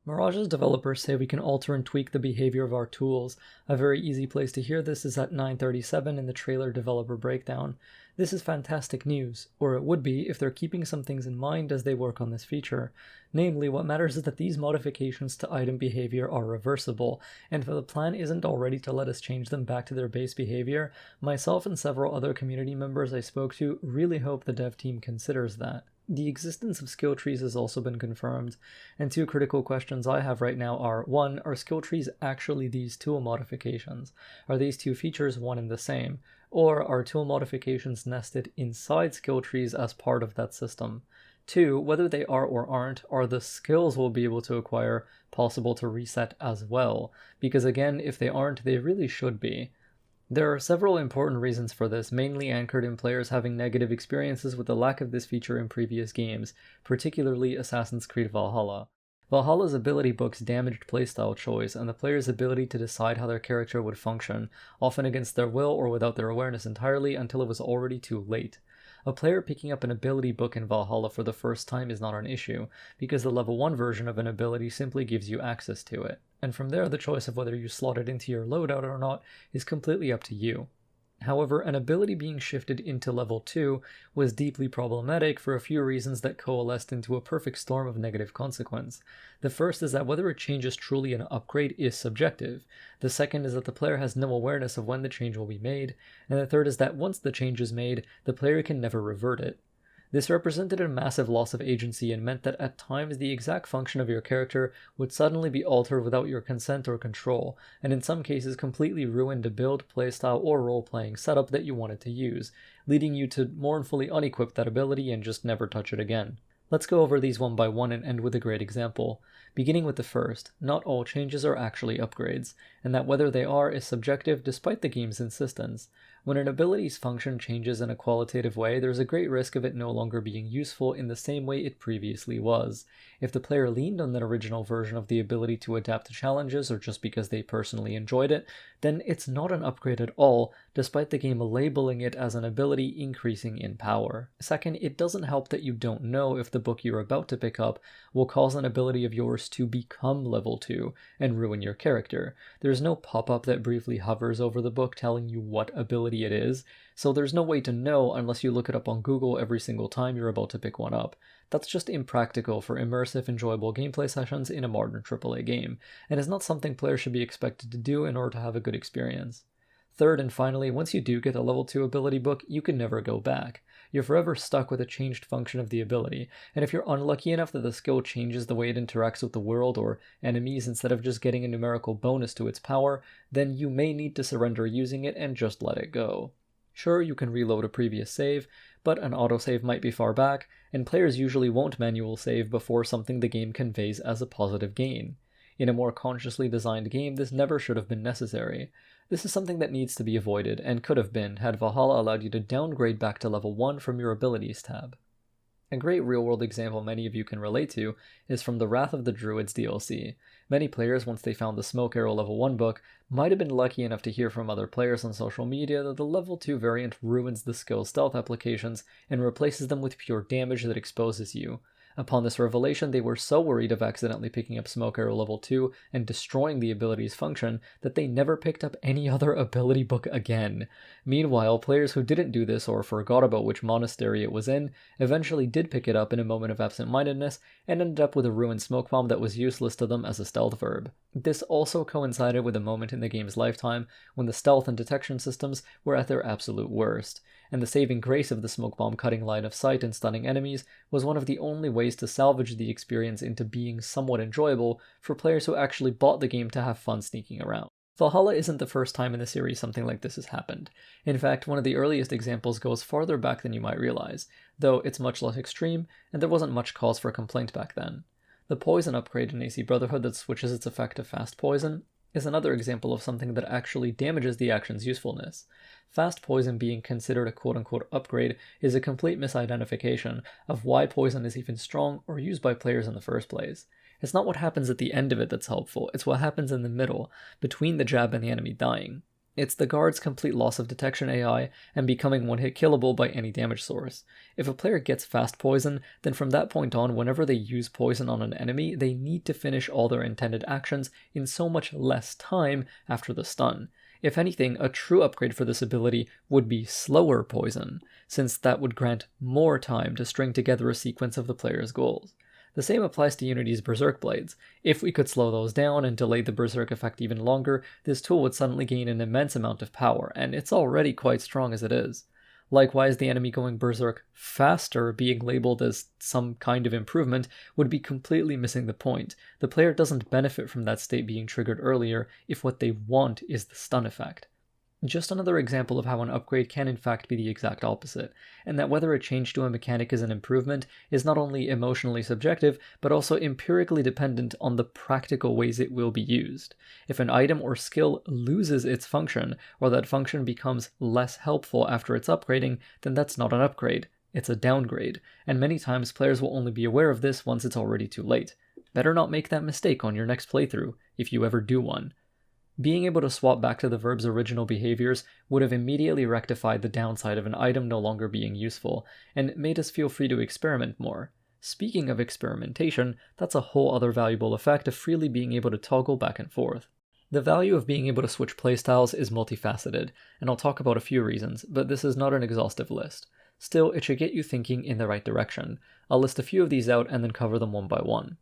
Mirage's developers say we can alter and tweak the behavior of our tools. A very easy place to hear this is at 9:37 in the trailer developer breakdown. This is fantastic news, or it would be if they're keeping some things in mind as they work on this feature. Namely, what matters is that these modifications to item behavior are reversible, and if the plan isn't already to let us change them back to their base behavior, myself and several other community members I spoke to really hope the dev team considers that. The existence of skill trees has also been confirmed, and two critical questions I have right now are, 1. Are skill trees actually these tool modifications? Are these two features one and the same? Or are tool modifications nested inside skill trees as part of that system? 2. Whether they are or aren't, are the skills we'll be able to acquire possible to reset as well? Because again, if they aren't, they really should be. There are several important reasons for this, mainly anchored in players having negative experiences with the lack of this feature in previous games, particularly Assassin's Creed Valhalla. Valhalla's ability books damaged playstyle choice and the player's ability to decide how their character would function, often against their will or without their awareness entirely until it was already too late. A player picking up an ability book in Valhalla for the first time is not an issue, because the level 1 version of an ability simply gives you access to it, and from there the choice of whether you slot it into your loadout or not is completely up to you. However, an ability being shifted into level 2 was deeply problematic for a few reasons that coalesced into a perfect storm of negative consequence. The first is that whether a change is truly an upgrade is subjective. The second is that the player has no awareness of when the change will be made, and the third is that once the change is made, the player can never revert it. This represented a massive loss of agency and meant that at times the exact function of your character would suddenly be altered without your consent or control, and in some cases completely ruined a build, playstyle, or role-playing setup that you wanted to use, leading you to mournfully unequip that ability and just never touch it again. Let's go over these one by one and end with a great example. Beginning with the first, not all changes are actually upgrades, and that whether they are is subjective despite the game's insistence. When an ability's function changes in a qualitative way, there's a great risk of it no longer being useful in the same way it previously was. If the player leaned on that original version of the ability to adapt to challenges or just because they personally enjoyed it, then it's not an upgrade at all, despite the game labeling it as an ability increasing in power. Second, it doesn't help that you don't know if the book you're about to pick up will cause an ability of yours to become level 2 and ruin your character. There's no pop-up that briefly hovers over the book telling you what ability it is, so there's no way to know unless you look it up on Google every single time you're about to pick one up. That's just impractical for immersive, enjoyable gameplay sessions in a modern AAA game, and is not something players should be expected to do in order to have a good experience. Third and finally, once you do get a level 2 ability book, you can never go back. You're forever stuck with a changed function of the ability, and if you're unlucky enough that the skill changes the way it interacts with the world or enemies instead of just getting a numerical bonus to its power, then you may need to surrender using it and just let it go. Sure, you can reload a previous save, but an autosave might be far back, and players usually won't manual save before something the game conveys as a positive gain. In a more consciously designed game, this never should have been necessary. This is something that needs to be avoided, and could have been had Valhalla allowed you to downgrade back to level 1 from your abilities tab. A great real-world example many of you can relate to is from the Wrath of the Druids DLC. Many players, once they found the Smoke Arrow level 1 book, might have been lucky enough to hear from other players on social media that the level 2 variant ruins the skill's stealth applications and replaces them with pure damage that exposes you. Upon this revelation, they were so worried of accidentally picking up Smoke Arrow level 2 and destroying the ability's function that they never picked up any other ability book again. Meanwhile, players who didn't do this or forgot about which monastery it was in eventually did pick it up in a moment of absent-mindedness and ended up with a ruined smoke bomb that was useless to them as a stealth verb. This also coincided with a moment in the game's lifetime when the stealth and detection systems were at their absolute worst, and the saving grace of the smoke bomb cutting line of sight and stunning enemies was one of the only ways to salvage the experience into being somewhat enjoyable for players who actually bought the game to have fun sneaking around. Valhalla isn't the first time in the series something like this has happened. In fact, one of the earliest examples goes farther back than you might realize, though it's much less extreme, and there wasn't much cause for complaint back then. The poison upgrade in AC Brotherhood that switches its effect to fast poison is another example of something that actually damages the action's usefulness. Fast poison being considered a quote-unquote upgrade is a complete misidentification of why poison is even strong or used by players in the first place. It's not what happens at the end of it that's helpful, it's what happens in the middle, between the jab and the enemy dying. It's the guard's complete loss of detection AI and becoming one-hit killable by any damage source. If a player gets fast poison, then from that point on, whenever they use poison on an enemy, they need to finish all their intended actions in so much less time after the stun. If anything, a true upgrade for this ability would be slower poison, since that would grant more time to string together a sequence of the player's goals. The same applies to Unity's Berserk Blades. If we could slow those down and delay the Berserk effect even longer, this tool would suddenly gain an immense amount of power, and it's already quite strong as it is. Likewise, the enemy going Berserk faster being labeled as some kind of improvement would be completely missing the point. The player doesn't benefit from that state being triggered earlier if what they want is the stun effect. Just another example of how an upgrade can in fact be the exact opposite, and that whether a change to a mechanic is an improvement is not only emotionally subjective, but also empirically dependent on the practical ways it will be used. If an item or skill loses its function, or that function becomes less helpful after its upgrading, then that's not an upgrade, it's a downgrade, and many times players will only be aware of this once it's already too late. Better not make that mistake on your next playthrough, if you ever do one. Being able to swap back to the verb's original behaviors would have immediately rectified the downside of an item no longer being useful, and made us feel free to experiment more. Speaking of experimentation, that's a whole other valuable effect of freely being able to toggle back and forth. The value of being able to switch playstyles is multifaceted, and I'll talk about a few reasons, but this is not an exhaustive list. Still, it should get you thinking in the right direction. I'll list a few of these out and then cover them one by one.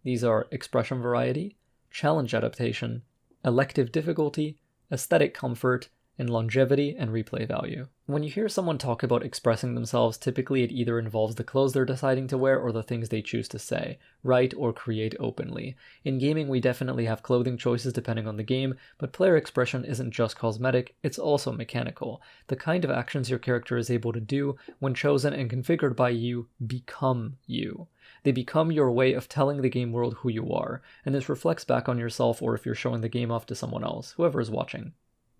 These are expression variety, challenge adaptation, elective difficulty, aesthetic comfort, and longevity and replay value. When you hear someone talk about expressing themselves, typically it either involves the clothes they're deciding to wear or the things they choose to say, write, or create openly. In gaming, we definitely have clothing choices depending on the game, but player expression isn't just cosmetic, it's also mechanical. The kind of actions your character is able to do, when chosen and configured by you, become you. They become your way of telling the game world who you are, and this reflects back on yourself or if you're showing the game off to someone else, whoever is watching.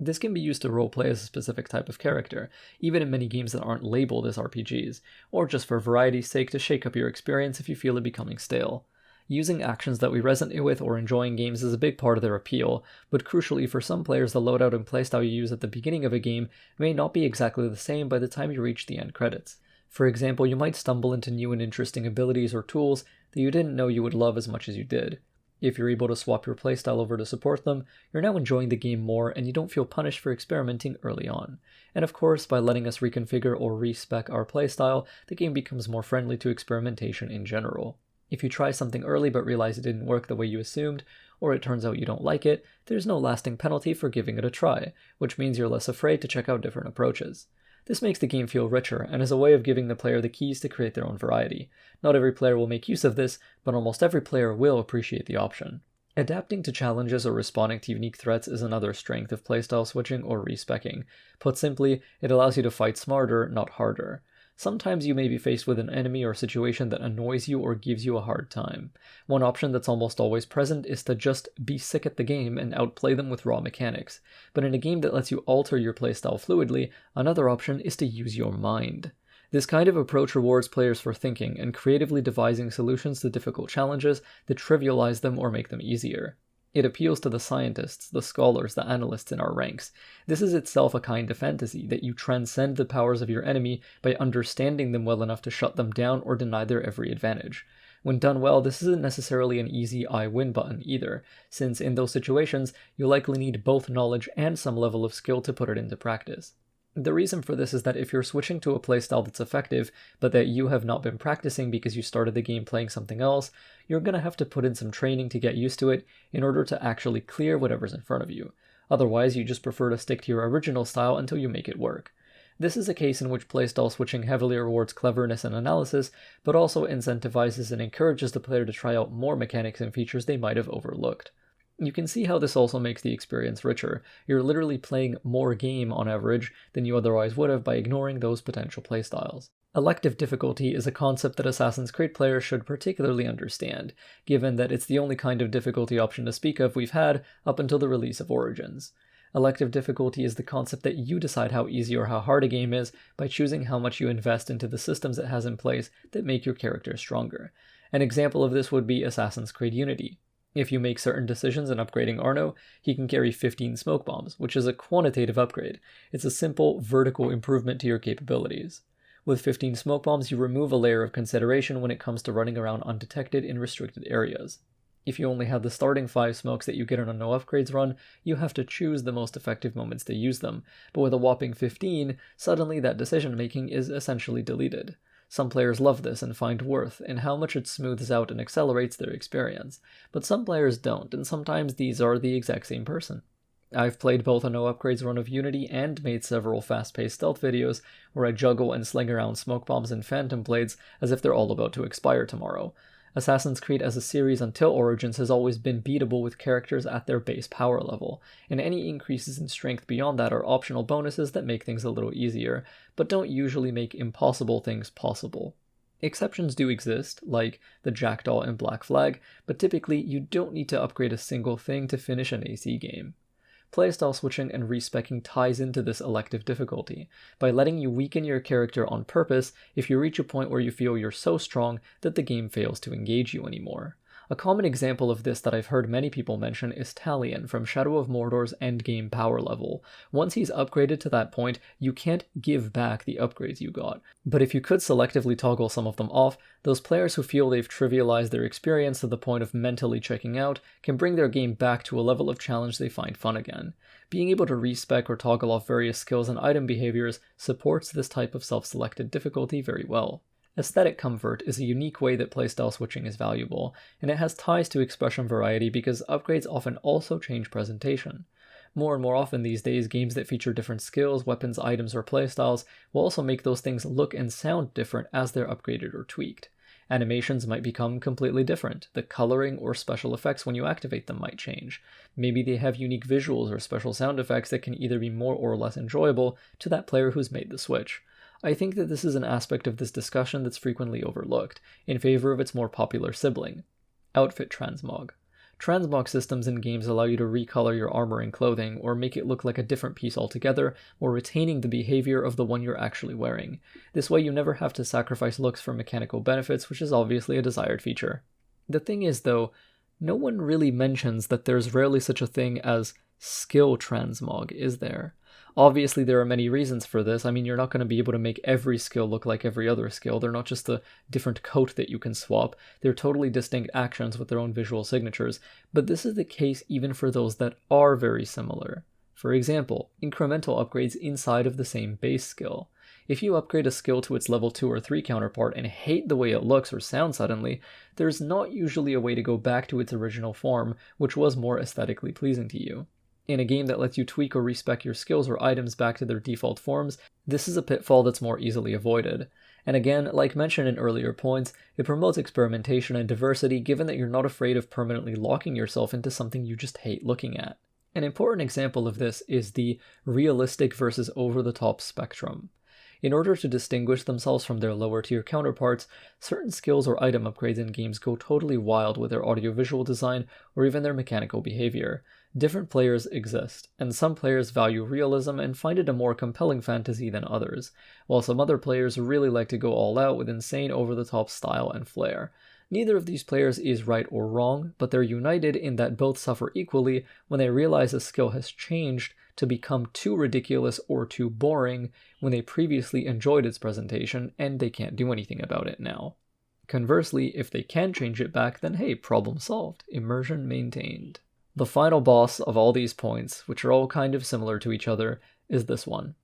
This can be used to roleplay as a specific type of character, even in many games that aren't labeled as RPGs, or just for variety's sake to shake up your experience if you feel it becoming stale. Using actions that we resonate with or enjoy in games is a big part of their appeal, but crucially for some players the loadout and playstyle you use at the beginning of a game may not be exactly the same by the time you reach the end credits. For example, you might stumble into new and interesting abilities or tools that you didn't know you would love as much as you did. If you're able to swap your playstyle over to support them, you're now enjoying the game more and you don't feel punished for experimenting early on. And of course, by letting us reconfigure or respec our playstyle, the game becomes more friendly to experimentation in general. If you try something early but realize it didn't work the way you assumed, or it turns out you don't like it, there's no lasting penalty for giving it a try, which means you're less afraid to check out different approaches. This makes the game feel richer and is a way of giving the player the keys to create their own variety. Not every player will make use of this, but almost every player will appreciate the option. Adapting to challenges or responding to unique threats is another strength of playstyle switching or respecing. Put simply, it allows you to fight smarter, not harder. Sometimes you may be faced with an enemy or situation that annoys you or gives you a hard time. One option that's almost always present is to just be sick at the game and outplay them with raw mechanics. But in a game that lets you alter your playstyle fluidly, another option is to use your mind. This kind of approach rewards players for thinking and creatively devising solutions to difficult challenges that trivialize them or make them easier. It appeals to the scientists, the scholars, the analysts in our ranks. This is itself a kind of fantasy, that you transcend the powers of your enemy by understanding them well enough to shut them down or deny their every advantage. When done well, this isn't necessarily an easy I win button either, since in those situations, you likely need both knowledge and some level of skill to put it into practice. The reason for this is that if you're switching to a playstyle that's effective, but that you have not been practicing because you started the game playing something else, you're going to have to put in some training to get used to it in order to actually clear whatever's in front of you. Otherwise, you just prefer to stick to your original style until you make it work. This is a case in which playstyle switching heavily rewards cleverness and analysis, but also incentivizes and encourages the player to try out more mechanics and features they might have overlooked. You can see how this also makes the experience richer. You're literally playing more game on average than you otherwise would have by ignoring those potential playstyles. Elective difficulty is a concept that Assassin's Creed players should particularly understand, given that it's the only kind of difficulty option to speak of we've had up until the release of Origins. Elective difficulty is the concept that you decide how easy or how hard a game is by choosing how much you invest into the systems it has in place that make your character stronger. An example of this would be Assassin's Creed Unity. If you make certain decisions in upgrading Arno, he can carry 15 smoke bombs, which is a quantitative upgrade. It's a simple, vertical improvement to your capabilities. With 15 smoke bombs, you remove a layer of consideration when it comes to running around undetected in restricted areas. If you only have the starting 5 smokes that you get on a no upgrades run, you have to choose the most effective moments to use them, but with a whopping 15, suddenly that decision making is essentially deleted. Some players love this and find worth in how much it smooths out and accelerates their experience, but some players don't, and sometimes these are the exact same person. I've played both a no upgrades run of Unity and made several fast-paced stealth videos where I juggle and sling around smoke bombs and phantom blades as if they're all about to expire tomorrow. Assassin's Creed as a series until Origins has always been beatable with characters at their base power level, and any increases in strength beyond that are optional bonuses that make things a little easier, but don't usually make impossible things possible. Exceptions do exist, like the Jackdaw and Black Flag, but typically you don't need to upgrade a single thing to finish an AC game. Playstyle switching and respeccing ties into this elective difficulty, by letting you weaken your character on purpose if you reach a point where you feel you're so strong that the game fails to engage you anymore. A common example of this that I've heard many people mention is Talion from Shadow of Mordor's endgame power level. Once he's upgraded to that point, you can't give back the upgrades you got. But if you could selectively toggle some of them off, those players who feel they've trivialized their experience to the point of mentally checking out can bring their game back to a level of challenge they find fun again. Being able to respec or toggle off various skills and item behaviors supports this type of self-selected difficulty very well. Aesthetic comfort is a unique way that playstyle switching is valuable, and it has ties to expression variety because upgrades often also change presentation. More and more often these days, games that feature different skills, weapons, items, or playstyles will also make those things look and sound different as they're upgraded or tweaked. Animations might become completely different. The coloring or special effects when you activate them might change. Maybe they have unique visuals or special sound effects that can either be more or less enjoyable to that player who's made the switch. I think that this is an aspect of this discussion that's frequently overlooked, in favor of its more popular sibling, outfit transmog. Transmog systems in games allow you to recolor your armor and clothing, or make it look like a different piece altogether, while retaining the behavior of the one you're actually wearing. This way you never have to sacrifice looks for mechanical benefits, which is obviously a desired feature. The thing is though, no one really mentions that there's rarely such a thing as skill transmog, is there? Obviously, there are many reasons for this. I mean, you're not going to be able to make every skill look like every other skill. They're not just a different coat that you can swap. They're totally distinct actions with their own visual signatures. But this is the case even for those that are very similar. For example, incremental upgrades inside of the same base skill. If you upgrade a skill to its level 2 or 3 counterpart and hate the way it looks or sounds suddenly, there's not usually a way to go back to its original form, which was more aesthetically pleasing to you. In a game that lets you tweak or respec your skills or items back to their default forms, this is a pitfall that's more easily avoided. And again, like mentioned in earlier points, it promotes experimentation and diversity given that you're not afraid of permanently locking yourself into something you just hate looking at. An important example of this is the realistic versus over-the-top spectrum. In order to distinguish themselves from their lower-tier counterparts, certain skills or item upgrades in games go totally wild with their audiovisual design or even their mechanical behavior. Different players exist, and some players value realism and find it a more compelling fantasy than others, while some other players really like to go all out with insane over-the-top style and flair. Neither of these players is right or wrong, but they're united in that both suffer equally when they realize a skill has changed to become too ridiculous or too boring when they previously enjoyed its presentation and they can't do anything about it now. Conversely, if they can change it back, then hey, problem solved, immersion maintained. The final boss of all these points, which are all kind of similar to each other, is this one: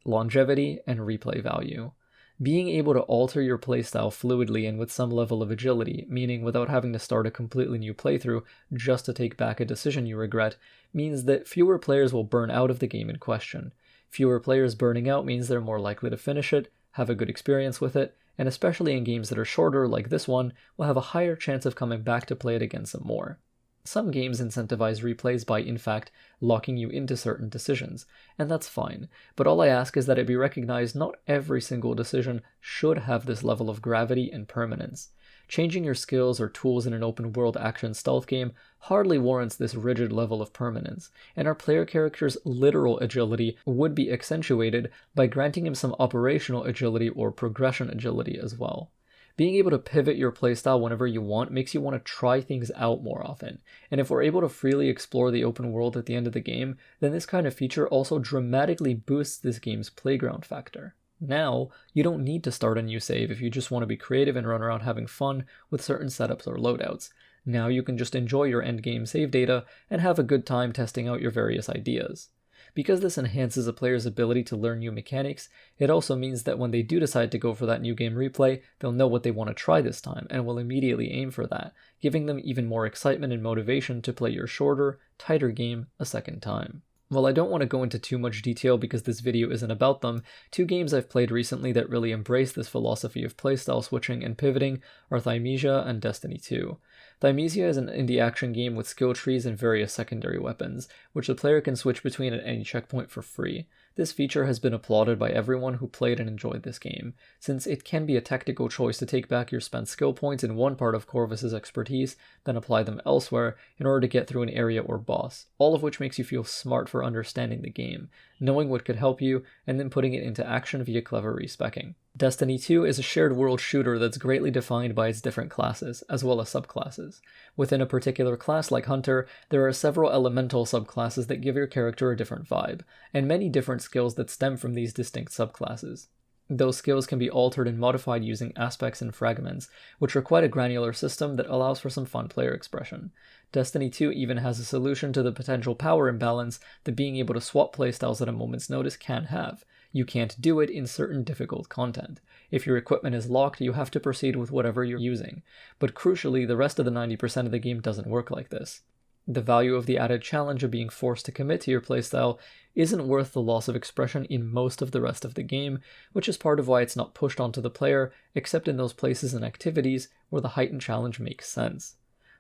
longevity and replay value. Being able to alter your playstyle fluidly and with some level of agility, meaning without having to start a completely new playthrough just to take back a decision you regret, means that fewer players will burn out of the game in question. Fewer players burning out means they're more likely to finish it, have a good experience with it, and especially in games that are shorter like this one, will have a higher chance of coming back to play it again some more. Some games incentivize replays by, in fact, locking you into certain decisions, and that's fine, but all I ask is that it be recognized not every single decision should have this level of gravity and permanence. Changing your skills or tools in an open-world action stealth game hardly warrants this rigid level of permanence, and our player character's literal agility would be accentuated by granting him some operational agility or progression agility as well. Being able to pivot your playstyle whenever you want makes you want to try things out more often, and if we're able to freely explore the open world at the end of the game, then this kind of feature also dramatically boosts this game's playground factor. Now, you don't need to start a new save if you just want to be creative and run around having fun with certain setups or loadouts. Now you can just enjoy your endgame save data and have a good time testing out your various ideas. Because this enhances a player's ability to learn new mechanics, it also means that when they do decide to go for that new game replay, they'll know what they want to try this time and will immediately aim for that, giving them even more excitement and motivation to play your shorter, tighter game a second time. While I don't want to go into too much detail because this video isn't about them, 2 games I've played recently that really embrace this philosophy of playstyle switching and pivoting are Thymesia and Destiny 2. Thymesia is an indie action game with skill trees and various secondary weapons, which the player can switch between at any checkpoint for free. This feature has been applauded by everyone who played and enjoyed this game, since it can be a tactical choice to take back your spent skill points in one part of Corvus's expertise, then apply them elsewhere in order to get through an area or boss, all of which makes you feel smart for understanding the game, knowing what could help you, and then putting it into action via clever respeccing. Destiny 2 is a shared world shooter that's greatly defined by its different classes, as well as subclasses. Within a particular class like Hunter, there are several elemental subclasses that give your character a different vibe, and many different skills that stem from these distinct subclasses. Those skills can be altered and modified using aspects and fragments, which are quite a granular system that allows for some fun player expression. Destiny 2 even has a solution to the potential power imbalance that being able to swap playstyles at a moment's notice can have. You can't do it in certain difficult content. If your equipment is locked, you have to proceed with whatever you're using. But crucially, the rest of the 90% of the game doesn't work like this. The value of the added challenge of being forced to commit to your playstyle isn't worth the loss of expression in most of the rest of the game, which is part of why it's not pushed onto the player, except in those places and activities where the heightened challenge makes sense.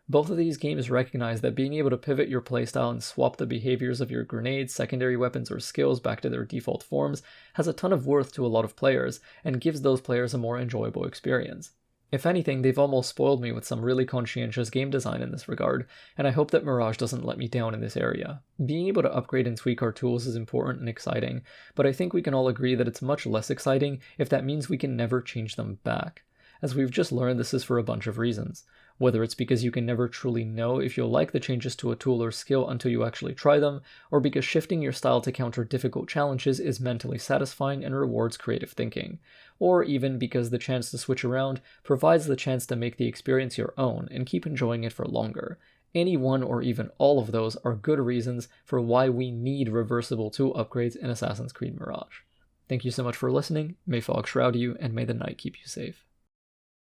Both of these games recognize that being able to pivot your playstyle and swap the behaviors of your grenades, secondary weapons, or skills back to their default forms has a ton of worth to a lot of players, and gives those players a more enjoyable experience. If anything, they've almost spoiled me with some really conscientious game design in this regard, and I hope that Mirage doesn't let me down in this area. Being able to upgrade and tweak our tools is important and exciting, but I think we can all agree that it's much less exciting if that means we can never change them back. As we've just learned, this is for a bunch of reasons. Whether it's because you can never truly know if you'll like the changes to a tool or skill until you actually try them, or because shifting your style to counter difficult challenges is mentally satisfying and rewards creative thinking, or even because the chance to switch around provides the chance to make the experience your own and keep enjoying it for longer. Any one or even all of those are good reasons for why we need reversible tool upgrades in Assassin's Creed Mirage. Thank you so much for listening, may fog shroud you, and may the night keep you safe.